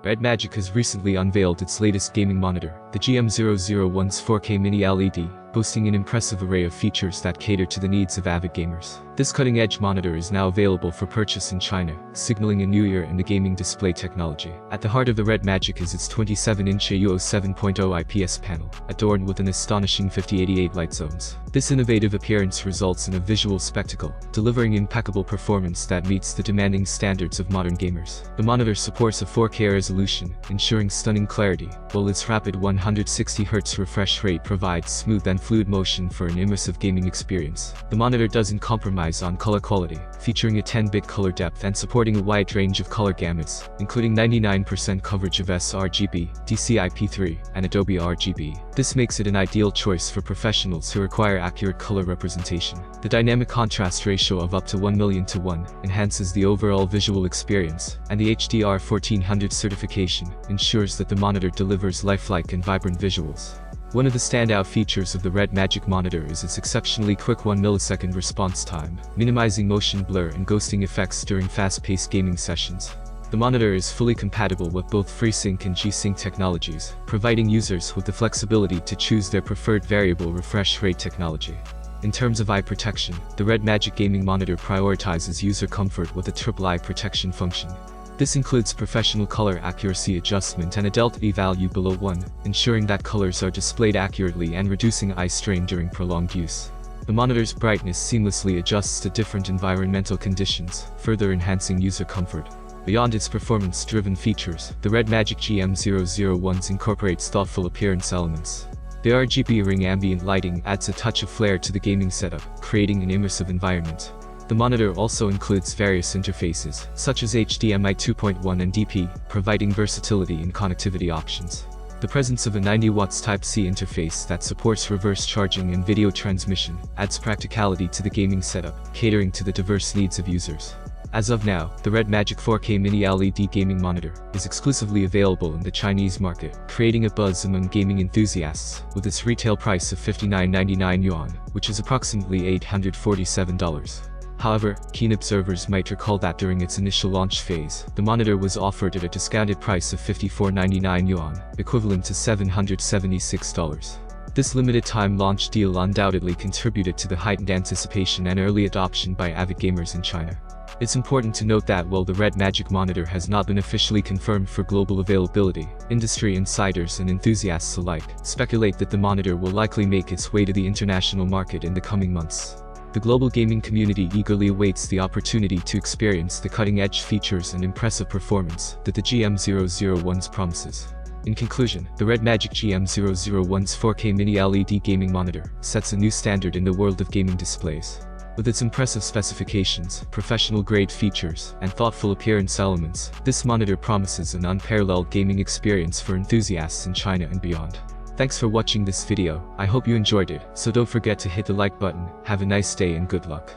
Red Magic has recently unveiled its latest gaming monitor, the GM001's 4K Mini-LED, boasting an impressive array of features that cater to the needs of avid gamers. This cutting-edge monitor is now available for purchase in China, signaling a new era in the gaming display technology. At the heart of the Red Magic is its 27-inch AUO 7.0 IPS panel, adorned with an astonishing 5088 light zones. This innovative appearance results in a visual spectacle, delivering impeccable performance that meets the demanding standards of modern gamers. The monitor supports a 4K resolution, ensuring stunning clarity, while its rapid 160Hz refresh rate provides smooth and fluid motion for an immersive gaming experience. The monitor doesn't compromise on color quality, featuring a 10-bit color depth and supporting a wide range of color gamuts, including 99% coverage of sRGB, DCI-P3, and Adobe RGB. This makes it an ideal choice for professionals who require accurate color representation. The dynamic contrast ratio of up to 1,000,000:1 enhances the overall visual experience, and the HDR 1400 certification ensures that the monitor delivers lifelike and vibrant visuals. One of the standout features of the Red Magic monitor is its exceptionally quick 1 millisecond response time, minimizing motion blur and ghosting effects during fast-paced gaming sessions. The monitor is fully compatible with both FreeSync and G-Sync technologies, providing users with the flexibility to choose their preferred variable refresh rate technology. In terms of eye protection, the Red Magic gaming monitor prioritizes user comfort with a triple eye protection function. This includes professional color accuracy adjustment and a delta V value below 1, ensuring that colors are displayed accurately and reducing eye strain during prolonged use. The monitor's brightness seamlessly adjusts to different environmental conditions, further enhancing user comfort. Beyond its performance-driven features, the Red Magic GM001 incorporates thoughtful appearance elements. The RGB ring ambient lighting adds a touch of flair to the gaming setup, creating an immersive environment. The monitor also includes various interfaces, such as HDMI 2.1 and DP, providing versatility in connectivity options. The presence of a 90W Type-C interface that supports reverse charging and video transmission adds practicality to the gaming setup, catering to the diverse needs of users. As of now, the Red Magic 4K Mini-LED Gaming Monitor is exclusively available in the Chinese market, creating a buzz among gaming enthusiasts, with its retail price of 59.99 yuan, which is approximately $847. However, keen observers might recall that during its initial launch phase, the monitor was offered at a discounted price of 54.99 yuan, equivalent to $776. This limited-time launch deal undoubtedly contributed to the heightened anticipation and early adoption by avid gamers in China. It's important to note that while the Red Magic monitor has not been officially confirmed for global availability, industry insiders and enthusiasts alike speculate that the monitor will likely make its way to the international market in the coming months. The global gaming community eagerly awaits the opportunity to experience the cutting-edge features and impressive performance that the GM001 promises. In conclusion, the Red Magic GM001's 4K Mini-LED gaming monitor sets a new standard in the world of gaming displays. With its impressive specifications, professional-grade features, and thoughtful appearance elements, this monitor promises an unparalleled gaming experience for enthusiasts in China and beyond. Thanks for watching this video. I hope you enjoyed it, so don't forget to hit the like button. Have a nice day and good luck.